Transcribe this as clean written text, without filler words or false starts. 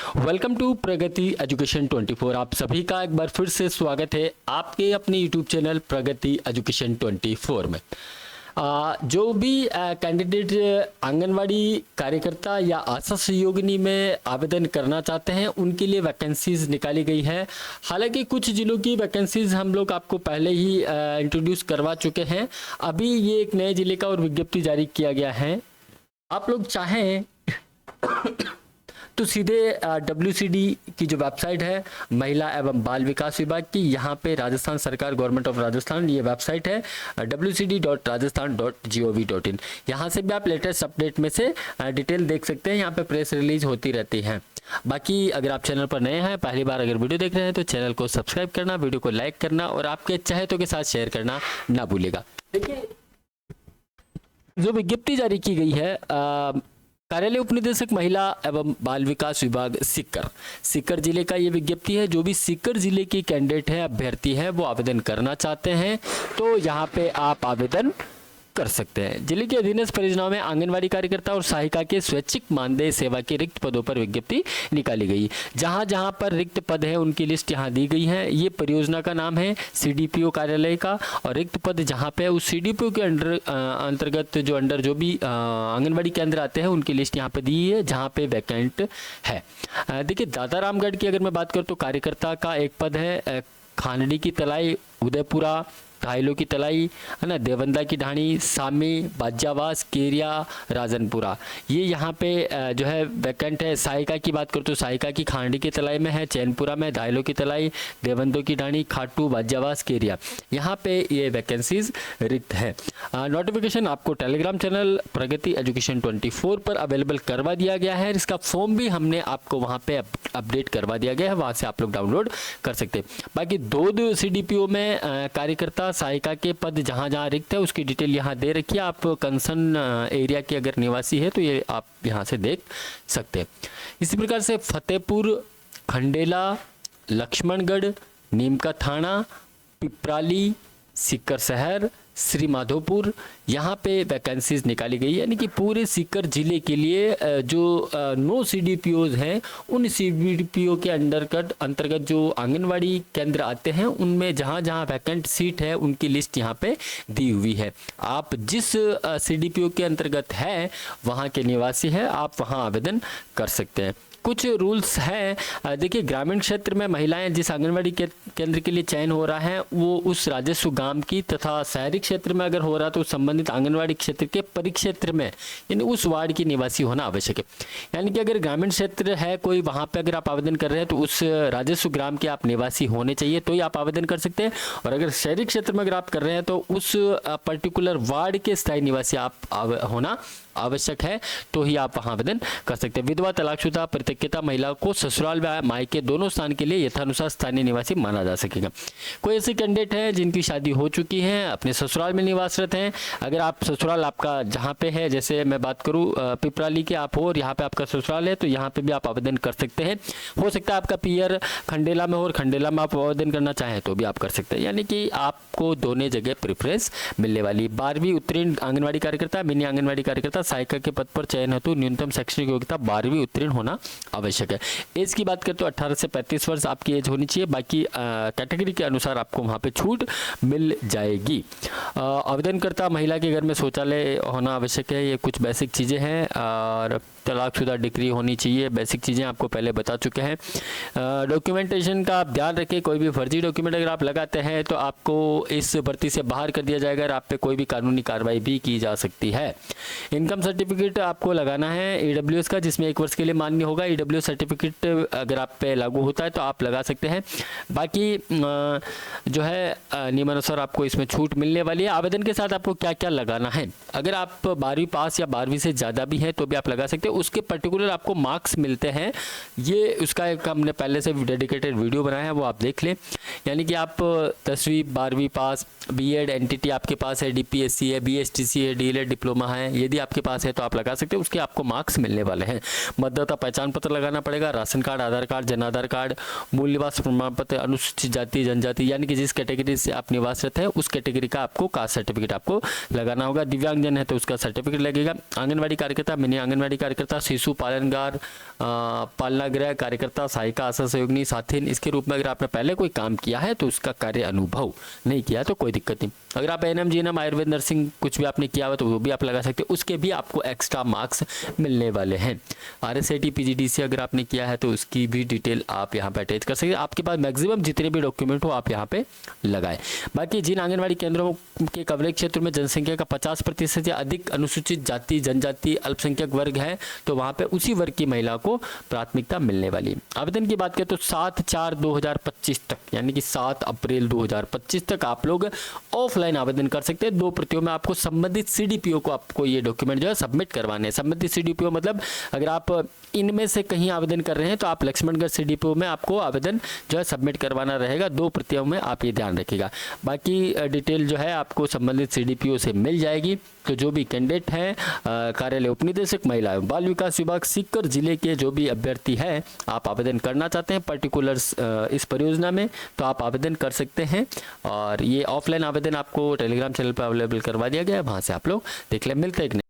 Welcome to Pragati education 24। आप सभी का एक बार फिर से स्वागत है आपके अपने यूट्यूब चैनल प्रगति एजुकेशन 24 में। जो भी कैंडिडेट आंगनवाड़ी कार्यकर्ता या आशा सहयोगिनी में आवेदन करना चाहते हैं उनके लिए वैकेंसीज निकाली गई है। हालांकि कुछ जिलों की वैकेंसीज हम लोग आपको पहले ही इंट्रोड्यूस करवा चुके हैं। अभी ये एक नए जिले का और विज्ञप्ति जारी किया गया है। आप लोग चाहें तो सीधे WCD की जो वेबसाइट है महिला एवं बाल विकास विभाग की, यहाँ पे राजस्थान सरकार गवर्नमेंट ऑफ राजस्थान ये वेबसाइट है wcd.rajasthan.gov.in। यहाँ से भी आप लेटेस्ट अपडेट में से डिटेल देख सकते हैं। यहाँ पे प्रेस रिलीज होती रहती है। बाकी अगर आप चैनल पर नए हैं, पहली बार अगर वीडियो देख रहे हैं तो चैनल को सब्सक्राइब करना, वीडियो को लाइक करना और आपके चाहतों के साथ शेयर करना ना भूलिएगा। देखिए जो विज्ञप्ति जारी की गई है कार्यालय उपनिदेशक महिला एवं बाल विकास विभाग सीकर जिले का ये विज्ञप्ति है। जो भी सीकर जिले की कैंडिडेट है, अभ्यर्थी है, वो आवेदन करना चाहते हैं तो यहाँ पे आप आवेदन कर सकते हैं। जिले के अधीनस्थ परियोजनाओं में आंगनवाड़ी कार्यकर्ता और सहायिका के स्वैच्छिक मानदेय सेवा के रिक्त पदों पर विज्ञप्ति निकाली गई। जहां जहां पर रिक्त पद है उनकी लिस्ट यहां दी गई है। ये परियोजना का नाम है CDPO कार्यालय का, और रिक्त पद जहां पे उस CDPO के अंतर्गत जो भी आंगनवाड़ी केंद्र आते हैं उनकी लिस्ट यहाँ पे दी है जहाँ पे वैकेंट है। देखिए दातारामगढ़ की अगर मैं बात करूँ तो कार्यकर्ता का एक पद है। खानडी की तलाई, उदयपुरा, घायलों की तलाई है ना, देवंदा की ढाणी, सामी, बाजावास, केरिया, राजनपुरा, ये यहाँ पे जो है वैकेंट है। सहायिका की बात करूँ तो सहायिका की खांडी की तलाई में है, चैनपुरा में, घायलों की तलाई, देवंदों की ढाणी, खाटू, बाजावास, केरिया, यहाँ पे ये वैकेंसीज रिक्त है। नोटिफिकेशन आपको टेलीग्राम चैनल प्रगति एजुकेशन 24 पर अवेलेबल करवा दिया गया है। इसका फॉर्म भी हमने आपको वहाँ पे अपडेट करवा दिया गया है, वहाँ से आप लोग डाउनलोड कर सकते हैं। बाकी दो CDPO में कार्यकर्ता सहायिका के पद जहां जहां रिक्त है उसकी डिटेल यहां दे रखी है। आप कंसर्न एरिया के अगर निवासी है तो ये आप यहां से देख सकते हैं। इसी प्रकार से फतेहपुर, खंडेला, लक्ष्मणगढ़, नीमका थाना, पिपराली, सीकर शहर, श्री माधोपुर, यहाँ पे वैकेंसीज निकाली गई है। यानी कि पूरे सीकर जिले के लिए जो 9 CDPOs हैं उन CDPO के अंतर्गत जो आंगनवाड़ी केंद्र आते हैं उनमें जहाँ जहाँ वैकेंट सीट है उनकी लिस्ट यहाँ पे दी हुई है। आप जिस CDPO के अंतर्गत है वहाँ के निवासी है, आप वहाँ आवेदन कर सकते हैं। कुछ रूल्स हैं। देखिए ग्रामीण क्षेत्र में महिलाएं जिस आंगनवाड़ी केंद्र के लिए चयन हो रहा है वो उस राजस्व गांव की, तथा शहरी क्षेत्र में अगर हो रहा तो संबंधित आंगनवाड़ी क्षेत्र के परिक्षेत्र में यानी उस वार्ड की निवासी होना आवश्यक है। यानी कि अगर ग्रामीण क्षेत्र है कोई, वहां पे अगर आप आवेदन कर रहे हैं तो उस राजस्व ग्राम के आप निवासी होने चाहिए तो ही आप आवेदन कर सकते हैं। और अगर शहरी क्षेत्र में अगर आप कर रहे हैं तो उस पर्टिकुलर वार्ड के स्थायी निवासी आप होना आवश्यक है तो ही आप वहां आवेदन कर सकते हैं। विधवा, तलाकशुदा, परित्यक्ता महिला को ससुराल व मायके दोनों स्थान के लिए यथानुसार स्थानीय निवासी माना जा सकेगा। कोई ऐसे कैंडिडेट हैं जिनकी शादी हो चुकी है, अपने ससुराल में निवासरत हैं, अगर आप ससुराल आपका जहाँ पे है, जैसे मैं बात करूँ पिपराली के आप हो और यहाँ पे आपका ससुराल है तो यहाँ पे भी आप आवेदन कर सकते हैं। हो सकता है आपका पियर खंडेला में हो और खंडेला में आप आवेदन करना चाहें तो भी आप कर सकते हैं। यानी कि आपको दोनों जगह प्रेफरेंस मिलने वाली। 12वीं उत्तीर्ण आंगनवाड़ी कार्यकर्ता, मिनी आंगनवाड़ी कार्यकर्ता, सहायिका के पद पर चयन हेतु न्यूनतम शैक्षणिक योग्यता 12वीं उत्तीर्ण होना आवश्यक है। एज की बात करें तो 18 से 35 वर्ष आपकी एज होनी चाहिए। बाकी कैटेगरी के अनुसार आपको वहां पे छूट मिल जाएगी। आवेदनकर्ता महिला के घर में शौचालय होना आवश्यक है। ये कुछ बेसिक चीज़ें हैं। और तलाकशुदा डिग्री होनी चाहिए, बेसिक चीज़ें आपको पहले बता चुके हैं। डॉक्यूमेंटेशन का आप ध्यान रखें, कोई भी फर्जी डॉक्यूमेंट अगर आप लगाते हैं तो आपको इस भर्ती से बाहर कर दिया जाएगा और आप पे कोई भी कानूनी कार्रवाई भी की जा सकती है। इनकम सर्टिफिकेट आपको लगाना है EWS का, जिसमें 1 वर्ष के लिए मान्य होगा। EWS सर्टिफिकेट अगर आप पे लागू होता है तो आप लगा सकते हैं। बाकी जो है नियमानुसार आपको इसमें छूट मिलने वाली है। आवेदन के साथ आपको क्या क्या लगाना है, अगर आप 12वीं पास या 12वीं से ज़्यादा भी है तो भी आप लगा सकते हैं। उसके पर्टिकुलर आपको मार्क्स मिलते हैं, ये उसका एक हमने पहले से डेडिकेटेड वीडियो बनाया है, वो आप देख लें। यानी कि आप 10वीं 12वीं पास, BEd NTT आपके पास है, DPSC है, BSTC है, DLED डिप्लोमा है, यदि आपके पास है तो आप लगा सकते हैं। उसके आपको मार्क्स मिलने वाले हैं। मतदाता पहचान पत्र लगाना पड़ेगा, राशन कार्ड, आधार कार्ड, जन आधार कार्ड, मूल निवास प्रमाण पत्र, अनुसूचित जाति जनजाति यानी कि जिस कैटेगरी से आप निवासरत है उस कैटेगरी का आपको कास्ट सर्टिफिकेट आपको लगाना होगा। दिव्यांगजन है तो उसका सर्टिफिकेट लगेगा। आंगनवाड़ी कार्यकर्ता, मिनी आंगनवाड़ी कार्यकर्ता कार्यकर्ता, शिशु पालनगार, पालनागृह कार्यकर्ता, सहायिका, आशा सहयोगिनी, साथिन, इसके रूप में अगर आपने पहले कोई काम किया है तो उसका कार्य अनुभव नहीं किया तो कोई दिक्कत नहीं। अगर आप एएनएम, जीएनएम, आयुर्वेद, नर्सिंग कुछ भी आपने किया हुआ तो वो भी आप लगा सकते हो, उसके भी आपको एक्स्ट्रा मार्क्स मिलने वाले हैं। आरएसआईटी, पीजीडीसी अगर आपने किया है तो उसकी भी डिटेल आप यहाँ पे अटैच कर सकते हैं। आपके पास मैक्सिमम जितने भी डॉक्यूमेंट हो आप यहाँ पे लगाए। बाकी जिन आंगनबाड़ी केंद्रों के कवरेज क्षेत्र में जनसंख्या का 50% या अधिक अनुसूचित जाति, जनजाति, अल्पसंख्यक वर्ग है तो वहाँ पे उसी वर्ग की महिला को प्राथमिकता मिलने वाली है। आवेदन की बात करें तो 7/4/2025 तक, यानी कि 7 अप्रैल 2025 तक आप लोग ऑफलाइन आवेदन कर सकते हैं। 2 प्रतियों में आपको संबंधित सीडीपीओ को आपको ये डॉक्यूमेंट जो है सबमिट करवाने हैं। संबंधित सीडीपीओ मतलब अगर आप इनमें से कहीं आवेदन कर रहे हैं तो आप लक्ष्मणगढ़ सीडीपीओ में आपको आवेदन जो है सबमिट करवाना रहेगा। 2 प्रतियों में आप ये ध्यान रखिएगा। बाकी डिटेल जो है आपको संबंधित सीडीपीओ से मिल जाएगी। तो जो भी कैंडिडेट हैं, कार्यालय उपनिदेशक महिला एवं बाल विकास विभाग सीकर जिले के जो भी अभ्यर्थी हैं, आप आवेदन करना चाहते हैं पर्टिकुलर्स इस परियोजना में तो आप आवेदन कर सकते हैं। और ये ऑफलाइन आवेदन आपको टेलीग्राम चैनल पर अवेलेबल करवा दिया गया है, वहाँ से आप लोग देख लें। मिलते हैं।